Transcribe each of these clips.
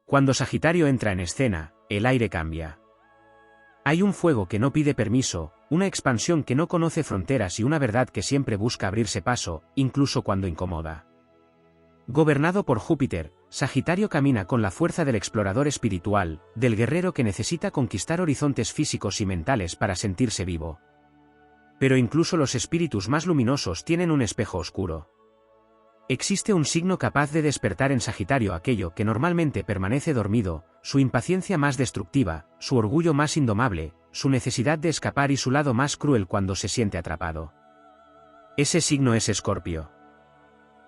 Cuando Sagitario entra en escena, el aire cambia. Hay un fuego que no pide permiso, una expansión que no conoce fronteras y una verdad que siempre busca abrirse paso, incluso cuando incomoda. Gobernado por Júpiter, Sagitario camina con la fuerza del explorador espiritual, del guerrero que necesita conquistar horizontes físicos y mentales para sentirse vivo. Pero incluso los espíritus más luminosos tienen un espejo oscuro. Existe un signo capaz de despertar en Sagitario aquello que normalmente permanece dormido, su impaciencia más destructiva, su orgullo más indomable, su necesidad de escapar y su lado más cruel cuando se siente atrapado. Ese signo es Escorpio.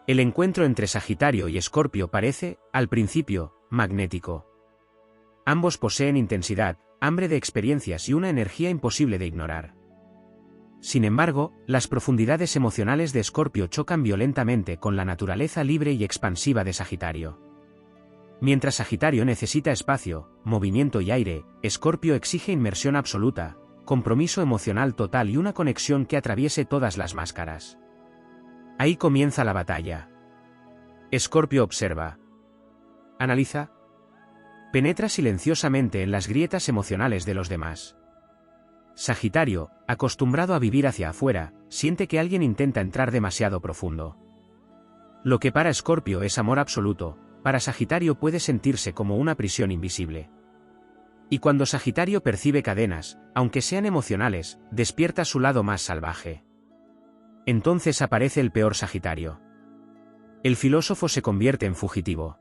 El encuentro entre Sagitario y Escorpio parece, al principio, magnético. Ambos poseen intensidad, hambre de experiencias y una energía imposible de ignorar. Sin embargo, las profundidades emocionales de Escorpio chocan violentamente con la naturaleza libre y expansiva de Sagitario. Mientras Sagitario necesita espacio, movimiento y aire, Escorpio exige inmersión absoluta, compromiso emocional total y una conexión que atraviese todas las máscaras. Ahí comienza la batalla. Escorpio observa. Analiza. Penetra silenciosamente en las grietas emocionales de los demás. Sagitario, acostumbrado a vivir hacia afuera, siente que alguien intenta entrar demasiado profundo. Lo que para Escorpio es amor absoluto, para Sagitario puede sentirse como una prisión invisible. Y cuando Sagitario percibe cadenas, aunque sean emocionales, despierta su lado más salvaje. Entonces aparece el peor Sagitario. El filósofo se convierte en fugitivo.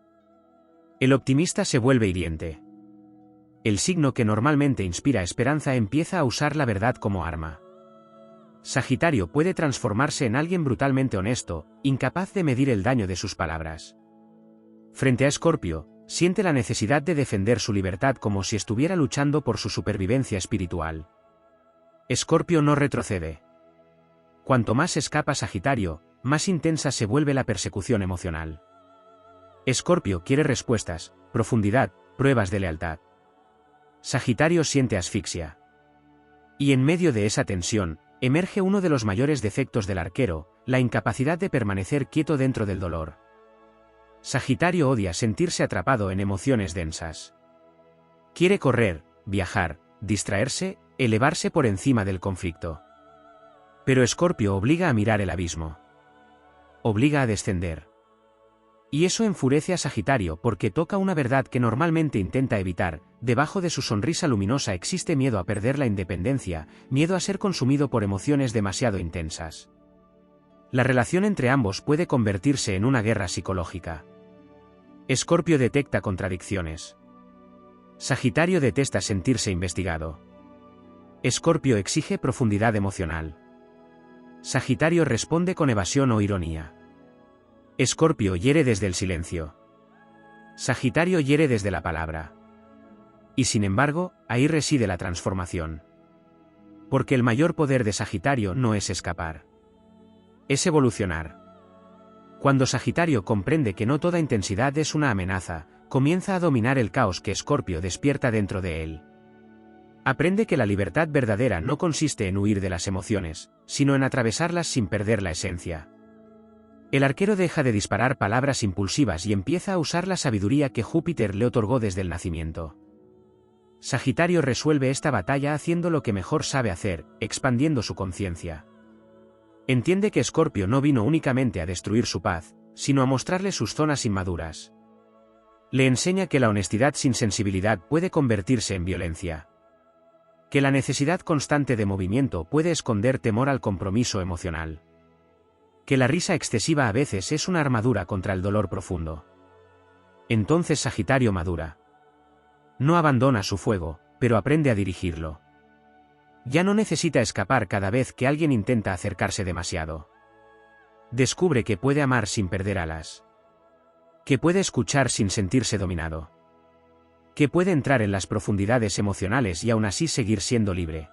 El optimista se vuelve hiriente. El signo que normalmente inspira esperanza empieza a usar la verdad como arma. Sagitario puede transformarse en alguien brutalmente honesto, incapaz de medir el daño de sus palabras. Frente a Escorpio, siente la necesidad de defender su libertad como si estuviera luchando por su supervivencia espiritual. Escorpio no retrocede. Cuanto más escapa Sagitario, más intensa se vuelve la persecución emocional. Escorpio quiere respuestas, profundidad, pruebas de lealtad. Sagitario siente asfixia. Y en medio de esa tensión, emerge uno de los mayores defectos del arquero, la incapacidad de permanecer quieto dentro del dolor. Sagitario odia sentirse atrapado en emociones densas. Quiere correr, viajar, distraerse, elevarse por encima del conflicto. Pero Escorpio obliga a mirar el abismo. Obliga a descender. Y eso enfurece a Sagitario porque toca una verdad que normalmente intenta evitar. Debajo de su sonrisa luminosa existe miedo a perder la independencia, miedo a ser consumido por emociones demasiado intensas. La relación entre ambos puede convertirse en una guerra psicológica. Escorpio detecta contradicciones. Sagitario detesta sentirse investigado. Escorpio exige profundidad emocional. Sagitario responde con evasión o ironía. Escorpio hiere desde el silencio. Sagitario hiere desde la palabra. Y sin embargo, ahí reside la transformación. Porque el mayor poder de Sagitario no es escapar. Es evolucionar. Cuando Sagitario comprende que no toda intensidad es una amenaza, comienza a dominar el caos que Escorpio despierta dentro de él. Aprende que la libertad verdadera no consiste en huir de las emociones, sino en atravesarlas sin perder la esencia. El arquero deja de disparar palabras impulsivas y empieza a usar la sabiduría que Júpiter le otorgó desde el nacimiento. Sagitario resuelve esta batalla haciendo lo que mejor sabe hacer, expandiendo su conciencia. Entiende que Escorpio no vino únicamente a destruir su paz, sino a mostrarle sus zonas inmaduras. Le enseña que la honestidad sin sensibilidad puede convertirse en violencia. Que la necesidad constante de movimiento puede esconder temor al compromiso emocional. Que la risa excesiva a veces es una armadura contra el dolor profundo. Entonces Sagitario madura. No abandona su fuego, pero aprende a dirigirlo. Ya no necesita escapar cada vez que alguien intenta acercarse demasiado. Descubre que puede amar sin perder alas. Que puede escuchar sin sentirse dominado. Que puede entrar en las profundidades emocionales y aún así seguir siendo libre.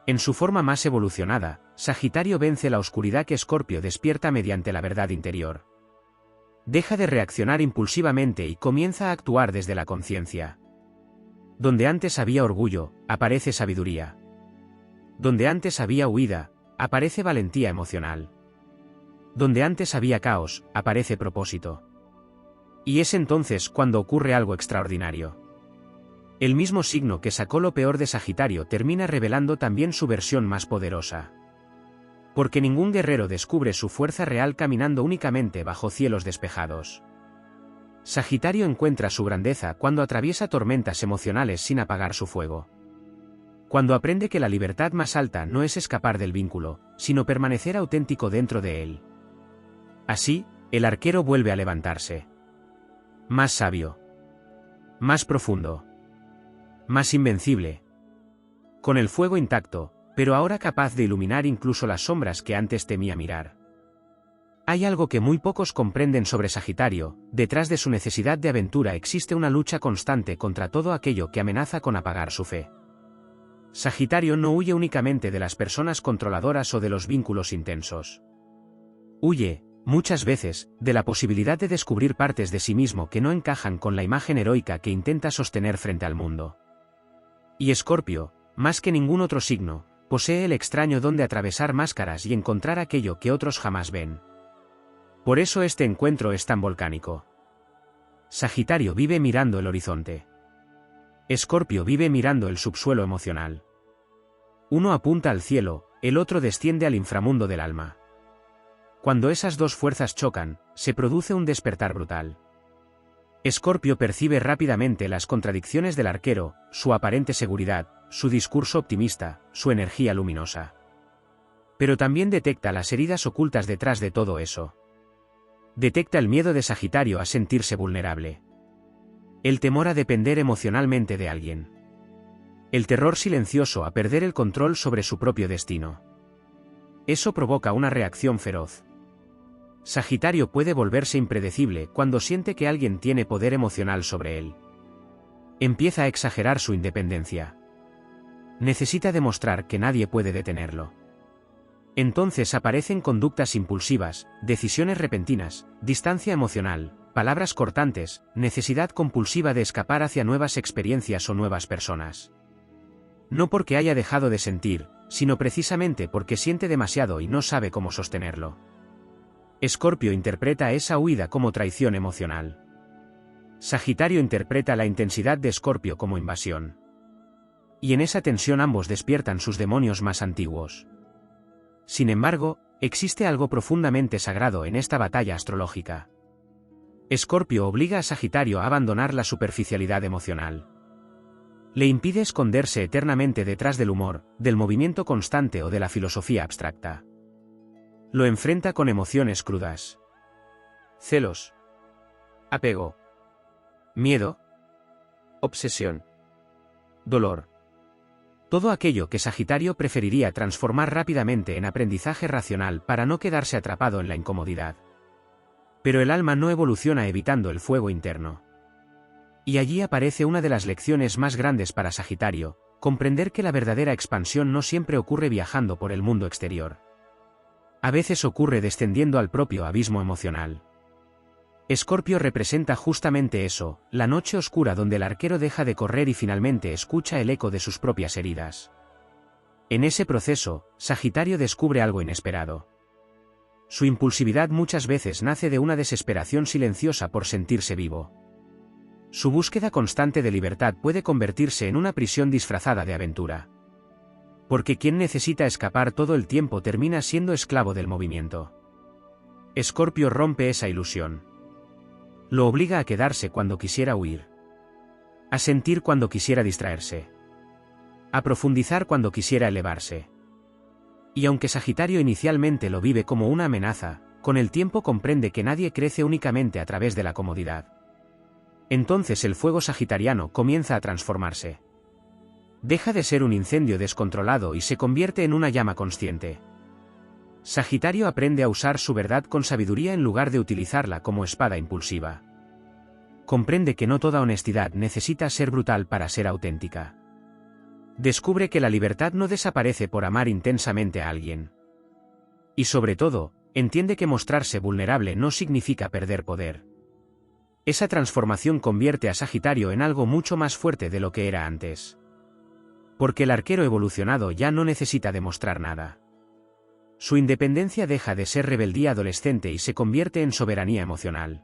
En su forma más evolucionada, Sagitario vence la oscuridad que Escorpio despierta mediante la verdad interior. Deja de reaccionar impulsivamente y comienza a actuar desde la conciencia. Donde antes había orgullo, aparece sabiduría. Donde antes había huida, aparece valentía emocional. Donde antes había caos, aparece propósito. Y es entonces cuando ocurre algo extraordinario. El mismo signo que sacó lo peor de Sagitario termina revelando también su versión más poderosa. Porque ningún guerrero descubre su fuerza real caminando únicamente bajo cielos despejados. Sagitario encuentra su grandeza cuando atraviesa tormentas emocionales sin apagar su fuego. Cuando aprende que la libertad más alta no es escapar del vínculo, sino permanecer auténtico dentro de él. Así, el arquero vuelve a levantarse. Más sabio. Más profundo. Más invencible. Con el fuego intacto, pero ahora capaz de iluminar incluso las sombras que antes temía mirar. Hay algo que muy pocos comprenden sobre Sagitario: detrás de su necesidad de aventura existe una lucha constante contra todo aquello que amenaza con apagar su fe. Sagitario no huye únicamente de las personas controladoras o de los vínculos intensos. Huye, muchas veces, de la posibilidad de descubrir partes de sí mismo que no encajan con la imagen heroica que intenta sostener frente al mundo. Y Escorpio, más que ningún otro signo, posee el extraño don de atravesar máscaras y encontrar aquello que otros jamás ven. Por eso este encuentro es tan volcánico. Sagitario vive mirando el horizonte. Escorpio vive mirando el subsuelo emocional. Uno apunta al cielo, el otro desciende al inframundo del alma. Cuando esas dos fuerzas chocan, se produce un despertar brutal. Escorpio percibe rápidamente las contradicciones del arquero, su aparente seguridad, su discurso optimista, su energía luminosa. Pero también detecta las heridas ocultas detrás de todo eso. Detecta el miedo de Sagitario a sentirse vulnerable. El temor a depender emocionalmente de alguien. El terror silencioso a perder el control sobre su propio destino. Eso provoca una reacción feroz. Sagitario puede volverse impredecible cuando siente que alguien tiene poder emocional sobre él. Empieza a exagerar su independencia. Necesita demostrar que nadie puede detenerlo. Entonces aparecen conductas impulsivas, decisiones repentinas, distancia emocional, palabras cortantes, necesidad compulsiva de escapar hacia nuevas experiencias o nuevas personas. No porque haya dejado de sentir, sino precisamente porque siente demasiado y no sabe cómo sostenerlo. Escorpio interpreta esa huida como traición emocional. Sagitario interpreta la intensidad de Escorpio como invasión. Y en esa tensión ambos despiertan sus demonios más antiguos. Sin embargo, existe algo profundamente sagrado en esta batalla astrológica. Escorpio obliga a Sagitario a abandonar la superficialidad emocional. Le impide esconderse eternamente detrás del humor, del movimiento constante o de la filosofía abstracta. Lo enfrenta con emociones crudas. Celos. Apego. Miedo. Obsesión. Dolor. Todo aquello que Sagitario preferiría transformar rápidamente en aprendizaje racional para no quedarse atrapado en la incomodidad. Pero el alma no evoluciona evitando el fuego interno. Y allí aparece una de las lecciones más grandes para Sagitario: comprender que la verdadera expansión no siempre ocurre viajando por el mundo exterior. A veces ocurre descendiendo al propio abismo emocional. Escorpio representa justamente eso, la noche oscura donde el arquero deja de correr y finalmente escucha el eco de sus propias heridas. En ese proceso, Sagitario descubre algo inesperado. Su impulsividad muchas veces nace de una desesperación silenciosa por sentirse vivo. Su búsqueda constante de libertad puede convertirse en una prisión disfrazada de aventura. Porque quien necesita escapar todo el tiempo termina siendo esclavo del movimiento. Escorpio rompe esa ilusión. Lo obliga a quedarse cuando quisiera huir. A sentir cuando quisiera distraerse. A profundizar cuando quisiera elevarse. Y aunque Sagitario inicialmente lo vive como una amenaza, con el tiempo comprende que nadie crece únicamente a través de la comodidad. Entonces el fuego sagitariano comienza a transformarse. Deja de ser un incendio descontrolado y se convierte en una llama consciente. Sagitario aprende a usar su verdad con sabiduría en lugar de utilizarla como espada impulsiva. Comprende que no toda honestidad necesita ser brutal para ser auténtica. Descubre que la libertad no desaparece por amar intensamente a alguien. Y sobre todo, entiende que mostrarse vulnerable no significa perder poder. Esa transformación convierte a Sagitario en algo mucho más fuerte de lo que era antes. Porque el arquero evolucionado ya no necesita demostrar nada. Su independencia deja de ser rebeldía adolescente y se convierte en soberanía emocional.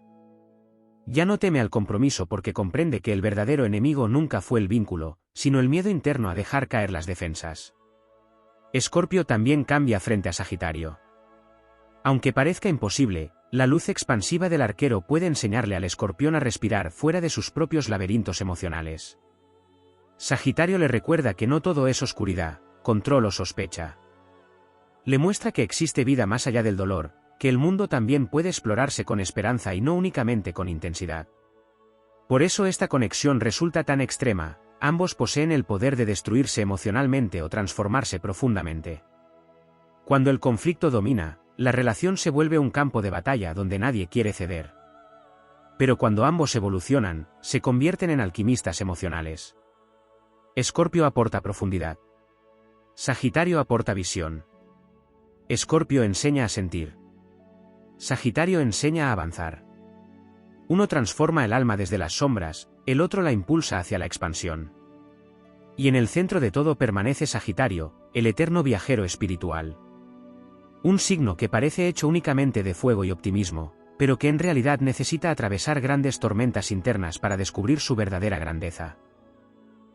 Ya no teme al compromiso porque comprende que el verdadero enemigo nunca fue el vínculo, sino el miedo interno a dejar caer las defensas. Escorpio también cambia frente a Sagitario. Aunque parezca imposible, la luz expansiva del arquero puede enseñarle al escorpión a respirar fuera de sus propios laberintos emocionales. Sagitario le recuerda que no todo es oscuridad, control o sospecha. Le muestra que existe vida más allá del dolor, que el mundo también puede explorarse con esperanza y no únicamente con intensidad. Por eso esta conexión resulta tan extrema, ambos poseen el poder de destruirse emocionalmente o transformarse profundamente. Cuando el conflicto domina, la relación se vuelve un campo de batalla donde nadie quiere ceder. Pero cuando ambos evolucionan, se convierten en alquimistas emocionales. Escorpio aporta profundidad. Sagitario aporta visión. Escorpio enseña a sentir. Sagitario enseña a avanzar. Uno transforma el alma desde las sombras, el otro la impulsa hacia la expansión. Y en el centro de todo permanece Sagitario, el eterno viajero espiritual. Un signo que parece hecho únicamente de fuego y optimismo, pero que en realidad necesita atravesar grandes tormentas internas para descubrir su verdadera grandeza.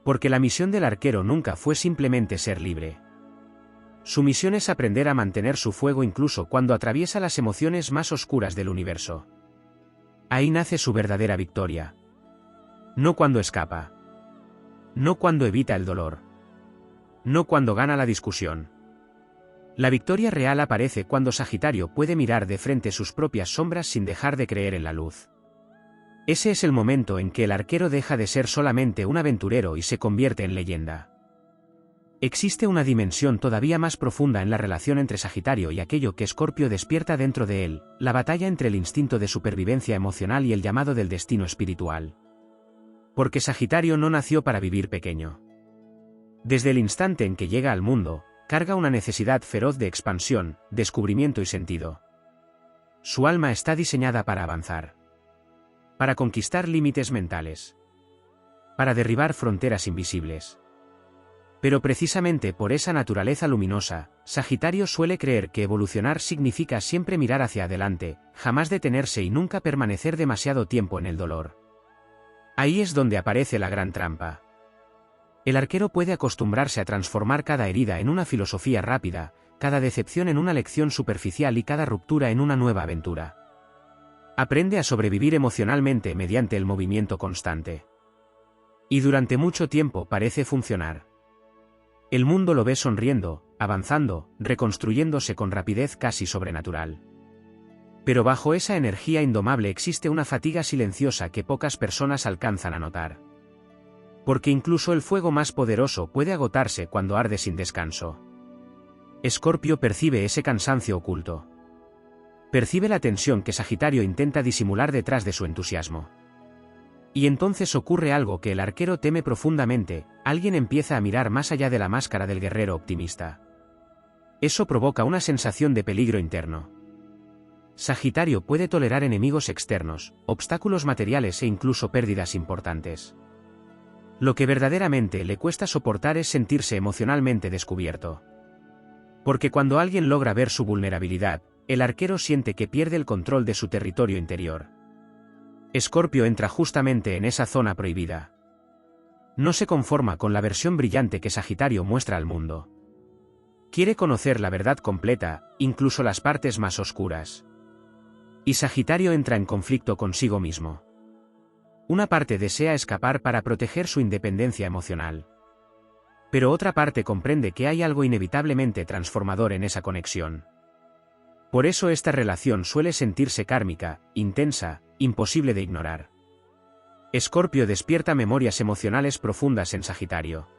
Porque la misión del arquero nunca fue simplemente ser libre. Su misión es aprender a mantener su fuego incluso cuando atraviesa las emociones más oscuras del universo. Ahí nace su verdadera victoria. No cuando escapa. No cuando evita el dolor. No cuando gana la discusión. La victoria real aparece cuando Sagitario puede mirar de frente sus propias sombras sin dejar de creer en la luz. Ese es el momento en que el arquero deja de ser solamente un aventurero y se convierte en leyenda. Existe una dimensión todavía más profunda en la relación entre Sagitario y aquello que Escorpio despierta dentro de él, la batalla entre el instinto de supervivencia emocional y el llamado del destino espiritual. Porque Sagitario no nació para vivir pequeño. Desde el instante en que llega al mundo, carga una necesidad feroz de expansión, descubrimiento y sentido. Su alma está diseñada para avanzar. Para conquistar límites mentales. Para derribar fronteras invisibles. Pero precisamente por esa naturaleza luminosa, Sagitario suele creer que evolucionar significa siempre mirar hacia adelante, jamás detenerse y nunca permanecer demasiado tiempo en el dolor. Ahí es donde aparece la gran trampa. El arquero puede acostumbrarse a transformar cada herida en una filosofía rápida, cada decepción en una lección superficial y cada ruptura en una nueva aventura. Aprende a sobrevivir emocionalmente mediante el movimiento constante. Y durante mucho tiempo parece funcionar. El mundo lo ve sonriendo, avanzando, reconstruyéndose con rapidez casi sobrenatural. Pero bajo esa energía indomable existe una fatiga silenciosa que pocas personas alcanzan a notar. Porque incluso el fuego más poderoso puede agotarse cuando arde sin descanso. Escorpio percibe ese cansancio oculto. Percibe la tensión que Sagitario intenta disimular detrás de su entusiasmo. Y entonces ocurre algo que el arquero teme profundamente, alguien empieza a mirar más allá de la máscara del guerrero optimista. Eso provoca una sensación de peligro interno. Sagitario puede tolerar enemigos externos, obstáculos materiales e incluso pérdidas importantes. Lo que verdaderamente le cuesta soportar es sentirse emocionalmente descubierto. Porque cuando alguien logra ver su vulnerabilidad, el arquero siente que pierde el control de su territorio interior. Escorpio entra justamente en esa zona prohibida. No se conforma con la versión brillante que Sagitario muestra al mundo. Quiere conocer la verdad completa, incluso las partes más oscuras. Y Sagitario entra en conflicto consigo mismo. Una parte desea escapar para proteger su independencia emocional. Pero otra parte comprende que hay algo inevitablemente transformador en esa conexión. Por eso esta relación suele sentirse kármica, intensa, imposible de ignorar. Escorpio despierta memorias emocionales profundas en Sagitario.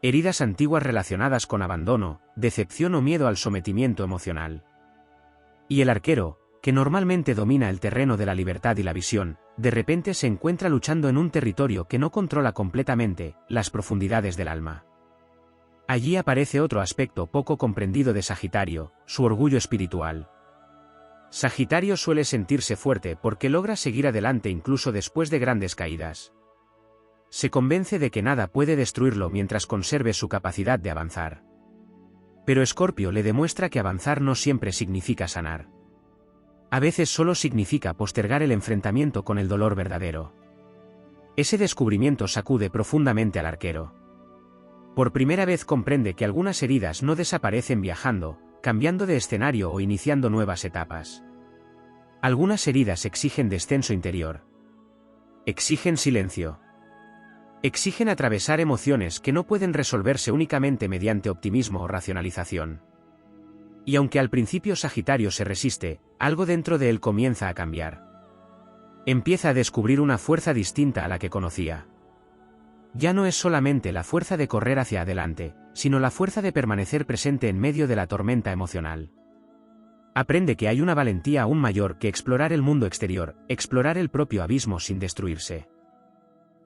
Heridas antiguas relacionadas con abandono, decepción o miedo al sometimiento emocional. Y el arquero, que normalmente domina el terreno de la libertad y la visión, de repente se encuentra luchando en un territorio que no controla completamente, las profundidades del alma. Allí aparece otro aspecto poco comprendido de Sagitario, su orgullo espiritual. Sagitario suele sentirse fuerte porque logra seguir adelante incluso después de grandes caídas. Se convence de que nada puede destruirlo mientras conserve su capacidad de avanzar. Pero Escorpio le demuestra que avanzar no siempre significa sanar. A veces solo significa postergar el enfrentamiento con el dolor verdadero. Ese descubrimiento sacude profundamente al arquero. Por primera vez comprende que algunas heridas no desaparecen viajando, cambiando de escenario o iniciando nuevas etapas. Algunas heridas exigen descenso interior. Exigen silencio. Exigen atravesar emociones que no pueden resolverse únicamente mediante optimismo o racionalización. Y aunque al principio Sagitario se resiste, algo dentro de él comienza a cambiar. Empieza a descubrir una fuerza distinta a la que conocía. Ya no es solamente la fuerza de correr hacia adelante, sino la fuerza de permanecer presente en medio de la tormenta emocional. Aprende que hay una valentía aún mayor que explorar el mundo exterior, explorar el propio abismo sin destruirse.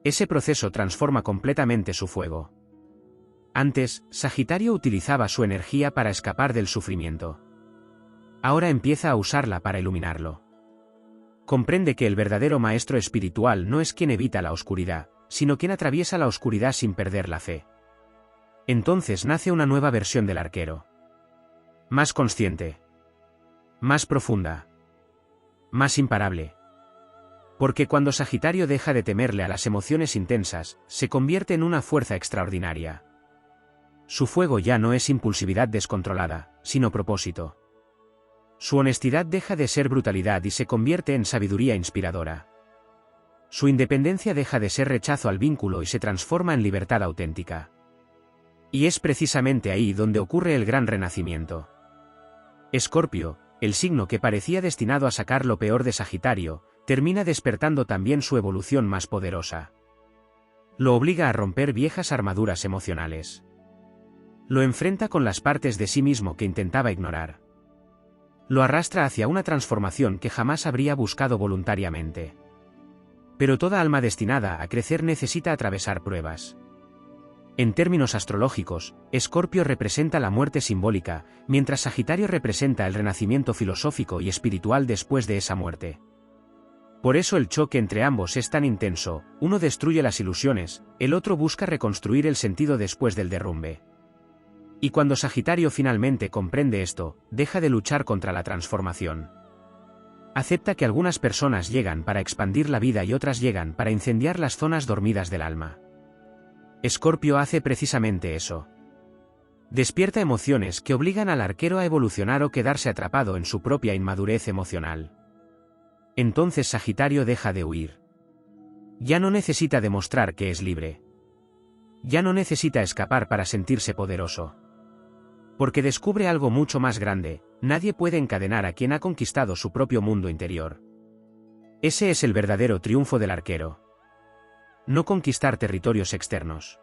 Ese proceso transforma completamente su fuego. Antes, Sagitario utilizaba su energía para escapar del sufrimiento. Ahora empieza a usarla para iluminarlo. Comprende que el verdadero maestro espiritual no es quien evita la oscuridad, sino quien atraviesa la oscuridad sin perder la fe. Entonces nace una nueva versión del arquero. Más consciente. Más profunda. Más imparable. Porque cuando Sagitario deja de temerle a las emociones intensas, se convierte en una fuerza extraordinaria. Su fuego ya no es impulsividad descontrolada, sino propósito. Su honestidad deja de ser brutalidad y se convierte en sabiduría inspiradora. Su independencia deja de ser rechazo al vínculo y se transforma en libertad auténtica. Y es precisamente ahí donde ocurre el gran renacimiento. Escorpio, el signo que parecía destinado a sacar lo peor de Sagitario, termina despertando también su evolución más poderosa. Lo obliga a romper viejas armaduras emocionales. Lo enfrenta con las partes de sí mismo que intentaba ignorar. Lo arrastra hacia una transformación que jamás habría buscado voluntariamente. Pero toda alma destinada a crecer necesita atravesar pruebas. En términos astrológicos, Escorpio representa la muerte simbólica, mientras Sagitario representa el renacimiento filosófico y espiritual después de esa muerte. Por eso el choque entre ambos es tan intenso, uno destruye las ilusiones, el otro busca reconstruir el sentido después del derrumbe. Y cuando Sagitario finalmente comprende esto, deja de luchar contra la transformación. Acepta que algunas personas llegan para expandir la vida y otras llegan para incendiar las zonas dormidas del alma. Escorpio hace precisamente eso. Despierta emociones que obligan al arquero a evolucionar o quedarse atrapado en su propia inmadurez emocional. Entonces Sagitario deja de huir. Ya no necesita demostrar que es libre. Ya no necesita escapar para sentirse poderoso. Porque descubre algo mucho más grande: nadie puede encadenar a quien ha conquistado su propio mundo interior. Ese es el verdadero triunfo del arquero. No conquistar territorios externos.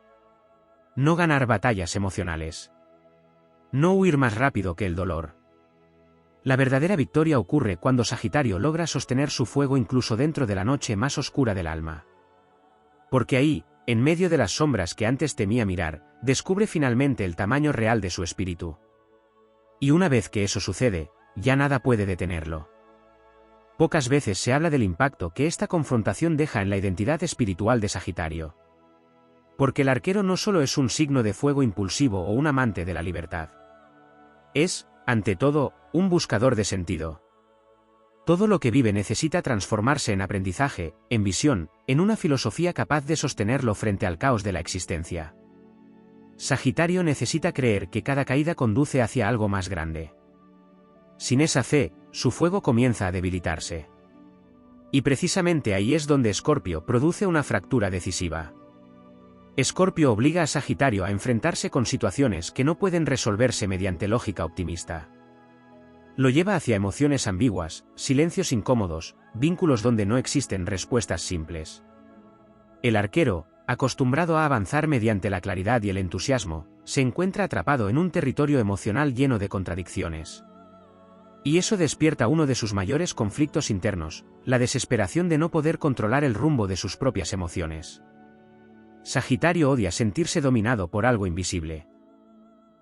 No ganar batallas emocionales. No huir más rápido que el dolor. La verdadera victoria ocurre cuando Sagitario logra sostener su fuego incluso dentro de la noche más oscura del alma. Porque ahí, en medio de las sombras que antes temía mirar, descubre finalmente el tamaño real de su espíritu. Y una vez que eso sucede, ya nada puede detenerlo. Pocas veces se habla del impacto que esta confrontación deja en la identidad espiritual de Sagitario. Porque el arquero no solo es un signo de fuego impulsivo o un amante de la libertad. Es, ante todo, un buscador de sentido. Todo lo que vive necesita transformarse en aprendizaje, en visión, en una filosofía capaz de sostenerlo frente al caos de la existencia. Sagitario necesita creer que cada caída conduce hacia algo más grande. Sin esa fe, su fuego comienza a debilitarse. Y precisamente ahí es donde Escorpio produce una fractura decisiva. Escorpio obliga a Sagitario a enfrentarse con situaciones que no pueden resolverse mediante lógica optimista. Lo lleva hacia emociones ambiguas, silencios incómodos, vínculos donde no existen respuestas simples. El arquero, acostumbrado a avanzar mediante la claridad y el entusiasmo, se encuentra atrapado en un territorio emocional lleno de contradicciones. Y eso despierta uno de sus mayores conflictos internos, la desesperación de no poder controlar el rumbo de sus propias emociones. Sagitario odia sentirse dominado por algo invisible.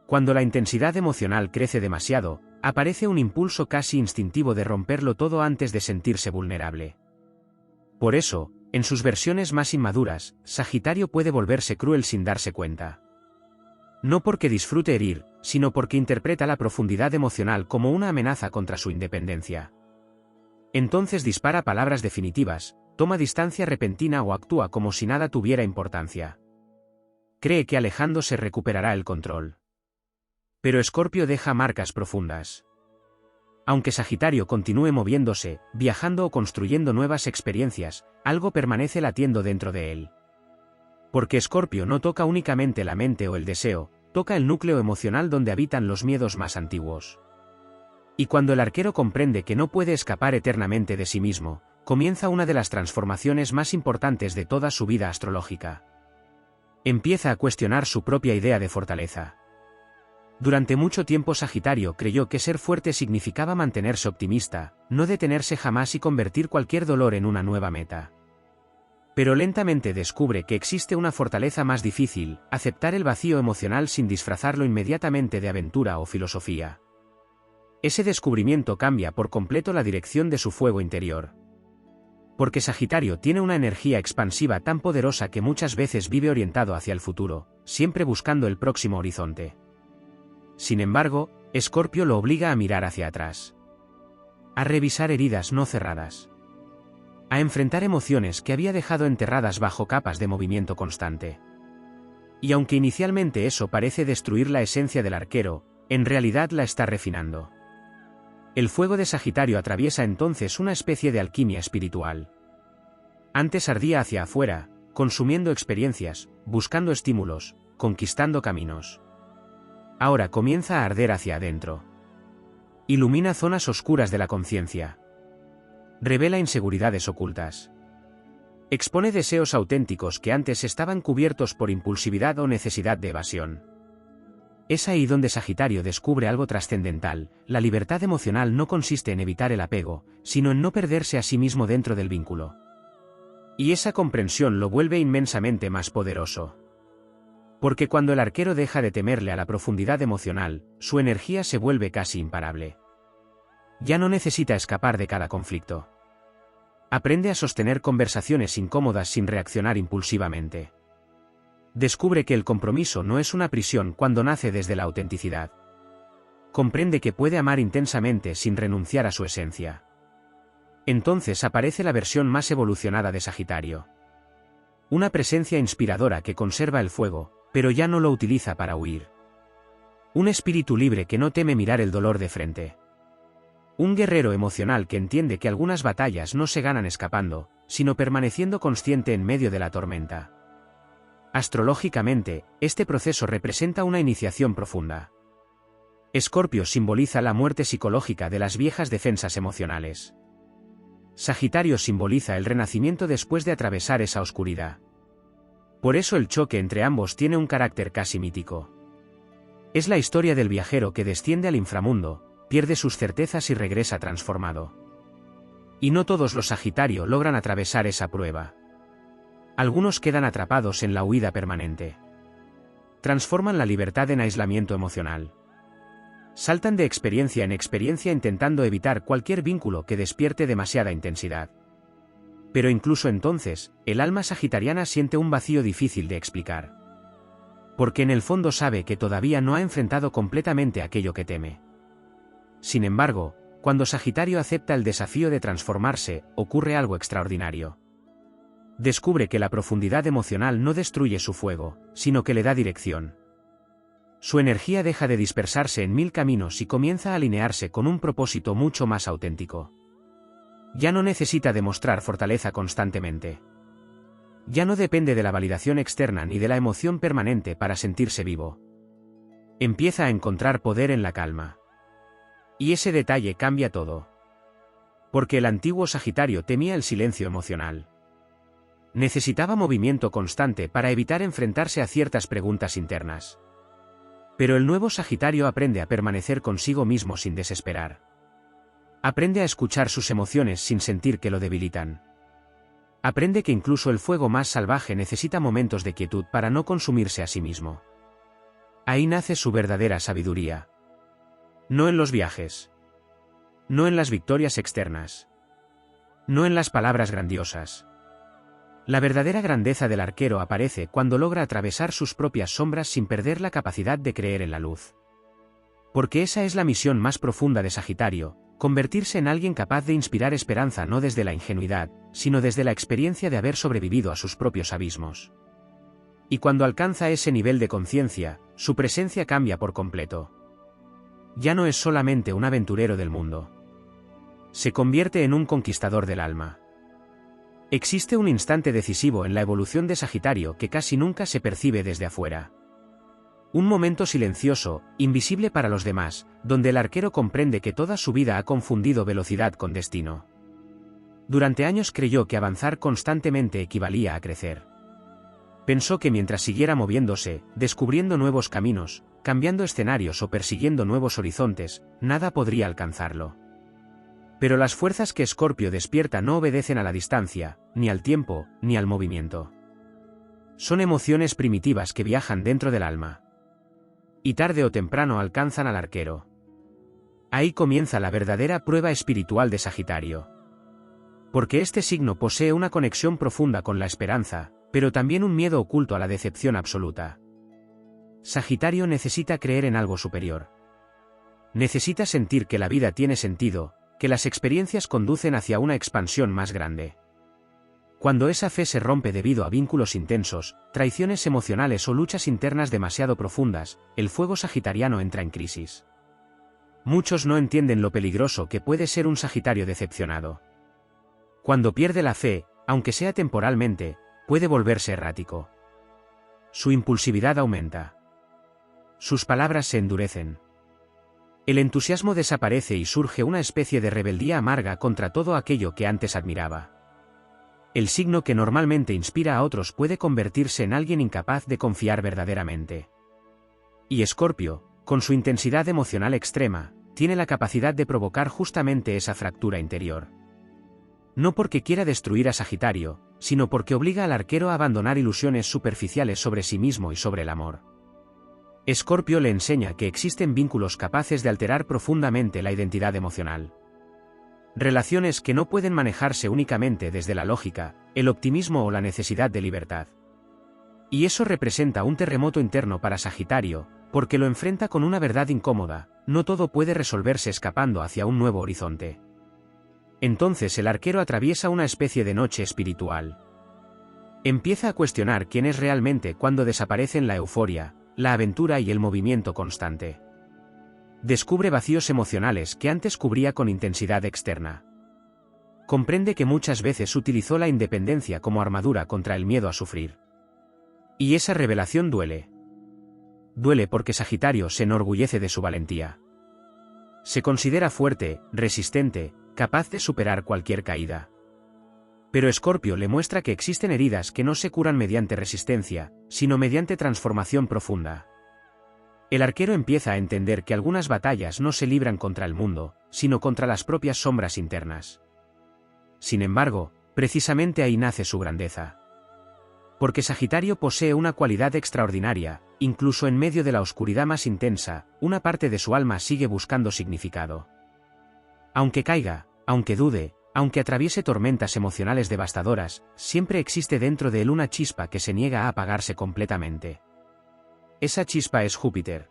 Cuando la intensidad emocional crece demasiado, aparece un impulso casi instintivo de romperlo todo antes de sentirse vulnerable. Por eso, en sus versiones más inmaduras, Sagitario puede volverse cruel sin darse cuenta. No porque disfrute herir, sino porque interpreta la profundidad emocional como una amenaza contra su independencia. Entonces dispara palabras definitivas, toma distancia repentina o actúa como si nada tuviera importancia. Cree que alejándose recuperará el control. Pero Escorpio deja marcas profundas. Aunque Sagitario continúe moviéndose, viajando o construyendo nuevas experiencias, algo permanece latiendo dentro de él. Porque Escorpio no toca únicamente la mente o el deseo, toca el núcleo emocional donde habitan los miedos más antiguos. Y cuando el arquero comprende que no puede escapar eternamente de sí mismo, comienza una de las transformaciones más importantes de toda su vida astrológica. Empieza a cuestionar su propia idea de fortaleza. Durante mucho tiempo Sagitario creyó que ser fuerte significaba mantenerse optimista, no detenerse jamás y convertir cualquier dolor en una nueva meta. Pero lentamente descubre que existe una fortaleza más difícil, aceptar el vacío emocional sin disfrazarlo inmediatamente de aventura o filosofía. Ese descubrimiento cambia por completo la dirección de su fuego interior. Porque Sagitario tiene una energía expansiva tan poderosa que muchas veces vive orientado hacia el futuro, siempre buscando el próximo horizonte. Sin embargo, Escorpio lo obliga a mirar hacia atrás. A revisar heridas no cerradas. A enfrentar emociones que había dejado enterradas bajo capas de movimiento constante. Y aunque inicialmente eso parece destruir la esencia del arquero, en realidad la está refinando. El fuego de Sagitario atraviesa entonces una especie de alquimia espiritual. Antes ardía hacia afuera, consumiendo experiencias, buscando estímulos, conquistando caminos. Ahora comienza a arder hacia adentro. Ilumina zonas oscuras de la conciencia. Revela inseguridades ocultas. Expone deseos auténticos que antes estaban cubiertos por impulsividad o necesidad de evasión. Es ahí donde Sagitario descubre algo trascendental: la libertad emocional no consiste en evitar el apego, sino en no perderse a sí mismo dentro del vínculo. Y esa comprensión lo vuelve inmensamente más poderoso. Porque cuando el arquero deja de temerle a la profundidad emocional, su energía se vuelve casi imparable. Ya no necesita escapar de cada conflicto. Aprende a sostener conversaciones incómodas sin reaccionar impulsivamente. Descubre que el compromiso no es una prisión cuando nace desde la autenticidad. Comprende que puede amar intensamente sin renunciar a su esencia. Entonces aparece la versión más evolucionada de Sagitario. Una presencia inspiradora que conserva el fuego, pero ya no lo utiliza para huir. Un espíritu libre que no teme mirar el dolor de frente. Un guerrero emocional que entiende que algunas batallas no se ganan escapando, sino permaneciendo consciente en medio de la tormenta. Astrológicamente, este proceso representa una iniciación profunda. Escorpio simboliza la muerte psicológica de las viejas defensas emocionales. Sagitario simboliza el renacimiento después de atravesar esa oscuridad. Por eso el choque entre ambos tiene un carácter casi mítico. Es la historia del viajero que desciende al inframundo, pierde sus certezas y regresa transformado. Y no todos los Sagitario logran atravesar esa prueba. Algunos quedan atrapados en la huida permanente. Transforman la libertad en aislamiento emocional. Saltan de experiencia en experiencia intentando evitar cualquier vínculo que despierte demasiada intensidad. Pero incluso entonces, el alma sagitariana siente un vacío difícil de explicar. Porque en el fondo sabe que todavía no ha enfrentado completamente aquello que teme. Sin embargo, cuando Sagitario acepta el desafío de transformarse, ocurre algo extraordinario. Descubre que la profundidad emocional no destruye su fuego, sino que le da dirección. Su energía deja de dispersarse en mil caminos y comienza a alinearse con un propósito mucho más auténtico. Ya no necesita demostrar fortaleza constantemente. Ya no depende de la validación externa ni de la emoción permanente para sentirse vivo. Empieza a encontrar poder en la calma. Y ese detalle cambia todo. Porque el antiguo Sagitario temía el silencio emocional. Necesitaba movimiento constante para evitar enfrentarse a ciertas preguntas internas. Pero el nuevo Sagitario aprende a permanecer consigo mismo sin desesperar. Aprende a escuchar sus emociones sin sentir que lo debilitan. Aprende que incluso el fuego más salvaje necesita momentos de quietud para no consumirse a sí mismo. Ahí nace su verdadera sabiduría. No en los viajes. No en las victorias externas. No en las palabras grandiosas. La verdadera grandeza del arquero aparece cuando logra atravesar sus propias sombras sin perder la capacidad de creer en la luz. Porque esa es la misión más profunda de Sagitario, convertirse en alguien capaz de inspirar esperanza no desde la ingenuidad, sino desde la experiencia de haber sobrevivido a sus propios abismos. Y cuando alcanza ese nivel de conciencia, su presencia cambia por completo. Ya no es solamente un aventurero del mundo. Se convierte en un conquistador del alma. Existe un instante decisivo en la evolución de Sagitario que casi nunca se percibe desde afuera. Un momento silencioso, invisible para los demás, donde el arquero comprende que toda su vida ha confundido velocidad con destino. Durante años creyó que avanzar constantemente equivalía a crecer. Pensó que mientras siguiera moviéndose, descubriendo nuevos caminos, cambiando escenarios o persiguiendo nuevos horizontes, nada podría alcanzarlo. Pero las fuerzas que Escorpio despierta no obedecen a la distancia, ni al tiempo, ni al movimiento. Son emociones primitivas que viajan dentro del alma. Y tarde o temprano alcanzan al arquero. Ahí comienza la verdadera prueba espiritual de Sagitario. Porque este signo posee una conexión profunda con la esperanza, pero también un miedo oculto a la decepción absoluta. Sagitario necesita creer en algo superior. Necesita sentir que la vida tiene sentido, que las experiencias conducen hacia una expansión más grande. Cuando esa fe se rompe debido a vínculos intensos, traiciones emocionales o luchas internas demasiado profundas, el fuego sagitariano entra en crisis. Muchos no entienden lo peligroso que puede ser un Sagitario decepcionado. Cuando pierde la fe, aunque sea temporalmente, puede volverse errático. Su impulsividad aumenta. Sus palabras se endurecen. El entusiasmo desaparece y surge una especie de rebeldía amarga contra todo aquello que antes admiraba. El signo que normalmente inspira a otros puede convertirse en alguien incapaz de confiar verdaderamente. Y Escorpio, con su intensidad emocional extrema, tiene la capacidad de provocar justamente esa fractura interior. No porque quiera destruir a Sagitario, sino porque obliga al arquero a abandonar ilusiones superficiales sobre sí mismo y sobre el amor. Escorpio le enseña que existen vínculos capaces de alterar profundamente la identidad emocional. Relaciones que no pueden manejarse únicamente desde la lógica, el optimismo o la necesidad de libertad. Y eso representa un terremoto interno para Sagitario, porque lo enfrenta con una verdad incómoda: no todo puede resolverse escapando hacia un nuevo horizonte. Entonces el arquero atraviesa una especie de noche espiritual. Empieza a cuestionar quién es realmente cuando desaparecen la euforia, la aventura y el movimiento constante. Descubre vacíos emocionales que antes cubría con intensidad externa. Comprende que muchas veces utilizó la independencia como armadura contra el miedo a sufrir. Y esa revelación duele. Duele porque Sagitario se enorgullece de su valentía. Se considera fuerte, resistente, capaz de superar cualquier caída. Pero Escorpio le muestra que existen heridas que no se curan mediante resistencia, sino mediante transformación profunda. El arquero empieza a entender que algunas batallas no se libran contra el mundo, sino contra las propias sombras internas. Sin embargo, precisamente ahí nace su grandeza. Porque Sagitario posee una cualidad extraordinaria: incluso en medio de la oscuridad más intensa, una parte de su alma sigue buscando significado. Aunque caiga, aunque dude, aunque atraviese tormentas emocionales devastadoras, siempre existe dentro de él una chispa que se niega a apagarse completamente. Esa chispa es Júpiter.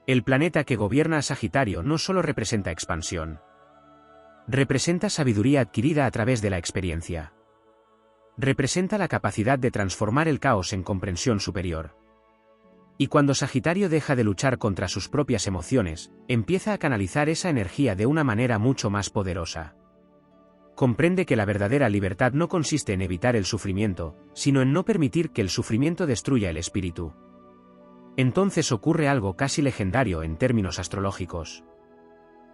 El planeta que gobierna a Sagitario no solo representa expansión. Representa sabiduría adquirida a través de la experiencia. Representa la capacidad de transformar el caos en comprensión superior. Y cuando Sagitario deja de luchar contra sus propias emociones, empieza a canalizar esa energía de una manera mucho más poderosa. Comprende que la verdadera libertad no consiste en evitar el sufrimiento, sino en no permitir que el sufrimiento destruya el espíritu. Entonces ocurre algo casi legendario en términos astrológicos.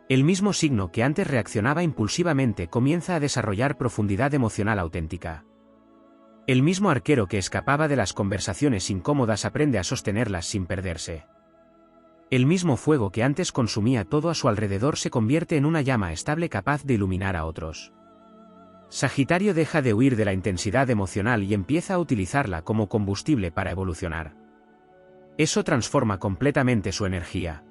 El mismo signo que antes reaccionaba impulsivamente comienza a desarrollar profundidad emocional auténtica. El mismo arquero que escapaba de las conversaciones incómodas aprende a sostenerlas sin perderse. El mismo fuego que antes consumía todo a su alrededor se convierte en una llama estable capaz de iluminar a otros. Sagitario deja de huir de la intensidad emocional y empieza a utilizarla como combustible para evolucionar. Eso transforma completamente su energía.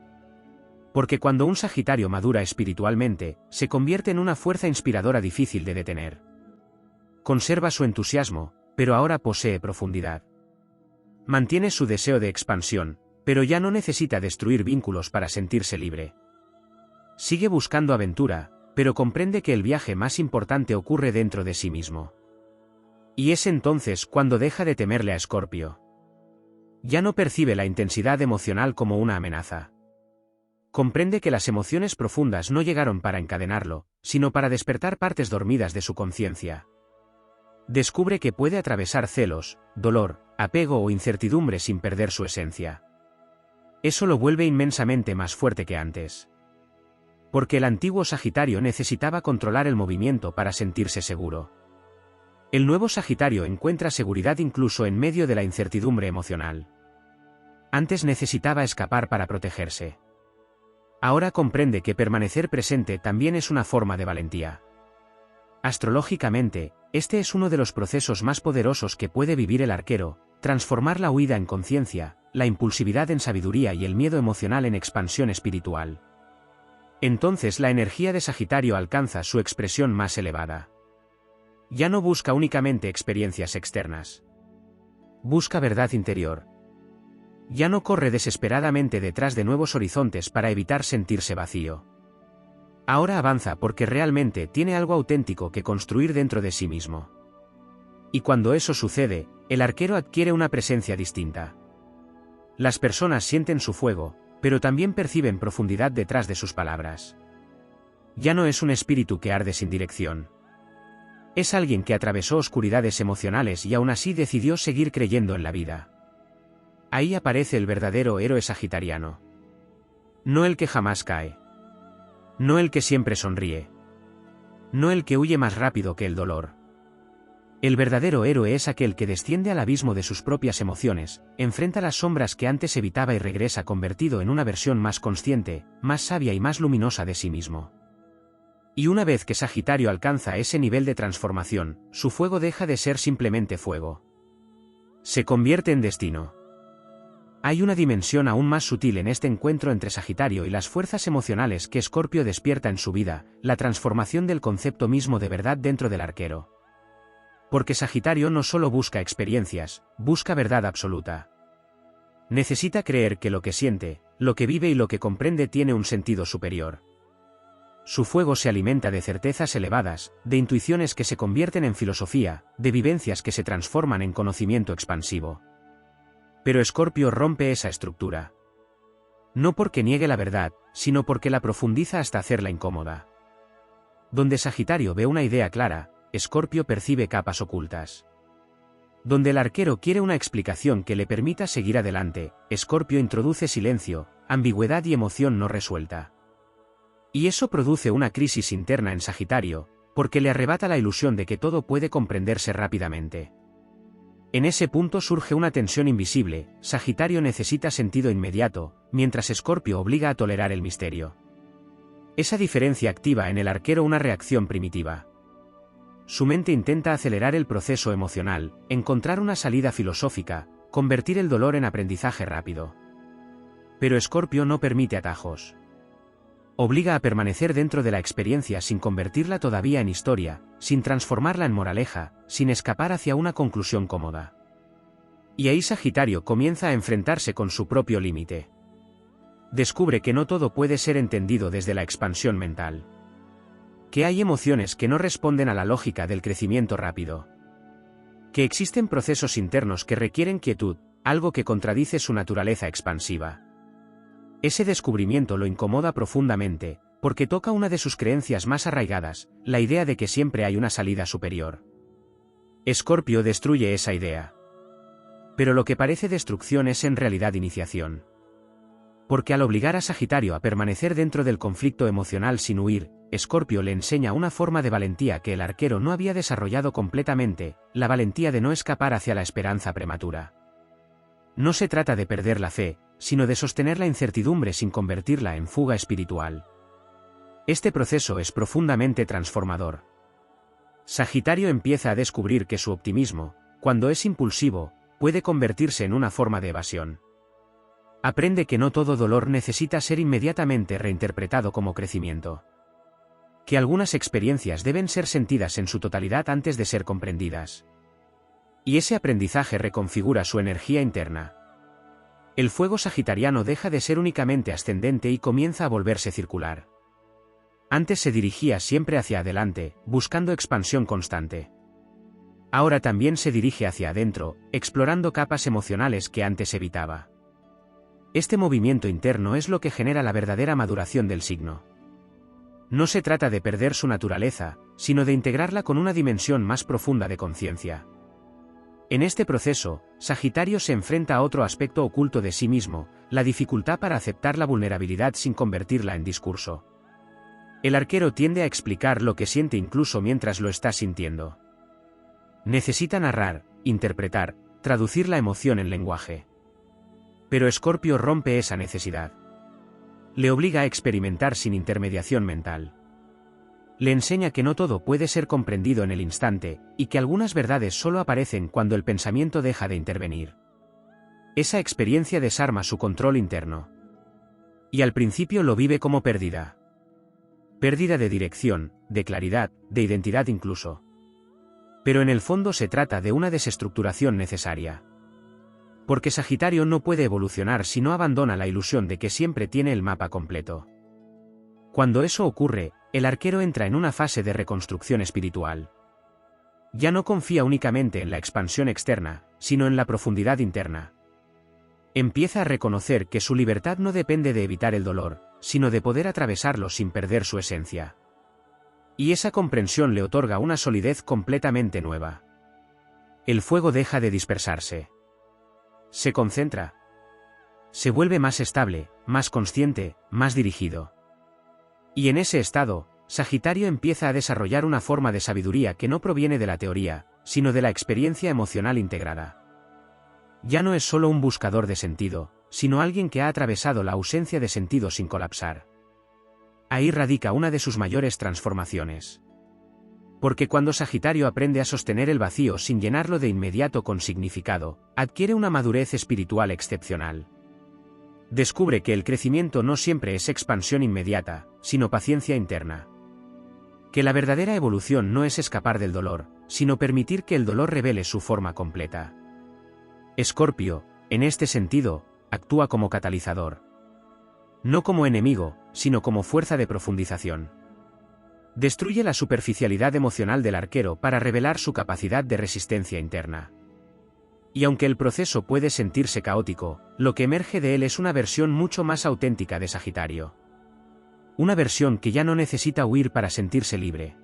Porque cuando un Sagitario madura espiritualmente, se convierte en una fuerza inspiradora difícil de detener. Conserva su entusiasmo, pero ahora posee profundidad. Mantiene su deseo de expansión, pero ya no necesita destruir vínculos para sentirse libre. Sigue buscando aventura, pero comprende que el viaje más importante ocurre dentro de sí mismo. Y es entonces cuando deja de temerle a Escorpio. Ya no percibe la intensidad emocional como una amenaza. Comprende que las emociones profundas no llegaron para encadenarlo, sino para despertar partes dormidas de su conciencia. Descubre que puede atravesar celos, dolor, apego o incertidumbre sin perder su esencia. Eso lo vuelve inmensamente más fuerte que antes. Porque el antiguo Sagitario necesitaba controlar el movimiento para sentirse seguro. El nuevo Sagitario encuentra seguridad incluso en medio de la incertidumbre emocional. Antes necesitaba escapar para protegerse. Ahora comprende que permanecer presente también es una forma de valentía. Astrológicamente, este es uno de los procesos más poderosos que puede vivir el arquero: transformar la huida en conciencia, la impulsividad en sabiduría y el miedo emocional en expansión espiritual. Entonces la energía de Sagitario alcanza su expresión más elevada. Ya no busca únicamente experiencias externas. Busca verdad interior. Ya no corre desesperadamente detrás de nuevos horizontes para evitar sentirse vacío. Ahora avanza porque realmente tiene algo auténtico que construir dentro de sí mismo. Y cuando eso sucede, el arquero adquiere una presencia distinta. Las personas sienten su fuego, pero también perciben profundidad detrás de sus palabras. Ya no es un espíritu que arde sin dirección. Es alguien que atravesó oscuridades emocionales y aún así decidió seguir creyendo en la vida. Ahí aparece el verdadero héroe sagitariano. No el que jamás cae. No el que siempre sonríe. No el que huye más rápido que el dolor. El verdadero héroe es aquel que desciende al abismo de sus propias emociones, enfrenta las sombras que antes evitaba y regresa convertido en una versión más consciente, más sabia y más luminosa de sí mismo. Y una vez que Sagitario alcanza ese nivel de transformación, su fuego deja de ser simplemente fuego. Se convierte en destino. Hay una dimensión aún más sutil en este encuentro entre Sagitario y las fuerzas emocionales que Escorpio despierta en su vida: la transformación del concepto mismo de verdad dentro del arquero. Porque Sagitario no solo busca experiencias, busca verdad absoluta. Necesita creer que lo que siente, lo que vive y lo que comprende tiene un sentido superior. Su fuego se alimenta de certezas elevadas, de intuiciones que se convierten en filosofía, de vivencias que se transforman en conocimiento expansivo. Pero Escorpio rompe esa estructura. No porque niegue la verdad, sino porque la profundiza hasta hacerla incómoda. Donde Sagitario ve una idea clara, Escorpio percibe capas ocultas. Donde el arquero quiere una explicación que le permita seguir adelante, Escorpio introduce silencio, ambigüedad y emoción no resuelta. Y eso produce una crisis interna en Sagitario, porque le arrebata la ilusión de que todo puede comprenderse rápidamente. En ese punto surge una tensión invisible: Sagitario necesita sentido inmediato, mientras Escorpio obliga a tolerar el misterio. Esa diferencia activa en el arquero una reacción primitiva. Su mente intenta acelerar el proceso emocional, encontrar una salida filosófica, convertir el dolor en aprendizaje rápido. Pero Escorpio no permite atajos. Obliga a permanecer dentro de la experiencia sin convertirla todavía en historia, sin transformarla en moraleja, sin escapar hacia una conclusión cómoda. Y ahí Sagitario comienza a enfrentarse con su propio límite. Descubre que no todo puede ser entendido desde la expansión mental. Que hay emociones que no responden a la lógica del crecimiento rápido. Que existen procesos internos que requieren quietud, algo que contradice su naturaleza expansiva. Ese descubrimiento lo incomoda profundamente, porque toca una de sus creencias más arraigadas: la idea de que siempre hay una salida superior. Escorpio destruye esa idea. Pero lo que parece destrucción es en realidad iniciación. Porque al obligar a Sagitario a permanecer dentro del conflicto emocional sin huir, Escorpio le enseña una forma de valentía que el arquero no había desarrollado completamente: la valentía de no escapar hacia la esperanza prematura. No se trata de perder la fe, sino de sostener la incertidumbre sin convertirla en fuga espiritual. Este proceso es profundamente transformador. Sagitario empieza a descubrir que su optimismo, cuando es impulsivo, puede convertirse en una forma de evasión. Aprende que no todo dolor necesita ser inmediatamente reinterpretado como crecimiento. Que algunas experiencias deben ser sentidas en su totalidad antes de ser comprendidas. Y ese aprendizaje reconfigura su energía interna. El fuego sagitariano deja de ser únicamente ascendente y comienza a volverse circular. Antes se dirigía siempre hacia adelante, buscando expansión constante. Ahora también se dirige hacia adentro, explorando capas emocionales que antes evitaba. Este movimiento interno es lo que genera la verdadera maduración del signo. No se trata de perder su naturaleza, sino de integrarla con una dimensión más profunda de conciencia. En este proceso, Sagitario se enfrenta a otro aspecto oculto de sí mismo, la dificultad para aceptar la vulnerabilidad sin convertirla en discurso. El arquero tiende a explicar lo que siente incluso mientras lo está sintiendo. Necesita narrar, interpretar, traducir la emoción en lenguaje. Pero Escorpio rompe esa necesidad. Le obliga a experimentar sin intermediación mental. Le enseña que no todo puede ser comprendido en el instante, y que algunas verdades solo aparecen cuando el pensamiento deja de intervenir. Esa experiencia desarma su control interno. Y al principio lo vive como pérdida. Pérdida de dirección, de claridad, de identidad incluso. Pero en el fondo se trata de una desestructuración necesaria. Porque Sagitario no puede evolucionar si no abandona la ilusión de que siempre tiene el mapa completo. Cuando eso ocurre, el arquero entra en una fase de reconstrucción espiritual. Ya no confía únicamente en la expansión externa, sino en la profundidad interna. Empieza a reconocer que su libertad no depende de evitar el dolor, sino de poder atravesarlo sin perder su esencia. Y esa comprensión le otorga una solidez completamente nueva. El fuego deja de dispersarse. Se concentra. Se vuelve más estable, más consciente, más dirigido. Y en ese estado, Sagitario empieza a desarrollar una forma de sabiduría que no proviene de la teoría, sino de la experiencia emocional integrada. Ya no es solo un buscador de sentido, sino alguien que ha atravesado la ausencia de sentido sin colapsar. Ahí radica una de sus mayores transformaciones. Porque cuando Sagitario aprende a sostener el vacío sin llenarlo de inmediato con significado, adquiere una madurez espiritual excepcional. Descubre que el crecimiento no siempre es expansión inmediata, sino paciencia interna. Que la verdadera evolución no es escapar del dolor, sino permitir que el dolor revele su forma completa. Escorpio, en este sentido, actúa como catalizador. No como enemigo, sino como fuerza de profundización. Destruye la superficialidad emocional del arquero para revelar su capacidad de resistencia interna. Y aunque el proceso puede sentirse caótico, lo que emerge de él es una versión mucho más auténtica de Sagitario. Una versión que ya no necesita huir para sentirse libre.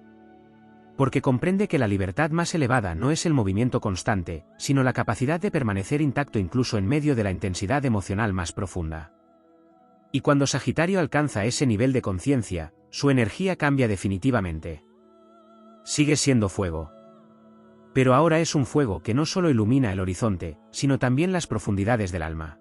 Porque comprende que la libertad más elevada no es el movimiento constante, sino la capacidad de permanecer intacto incluso en medio de la intensidad emocional más profunda. Y cuando Sagitario alcanza ese nivel de conciencia, su energía cambia definitivamente. Sigue siendo fuego. Pero ahora es un fuego que no solo ilumina el horizonte, sino también las profundidades del alma.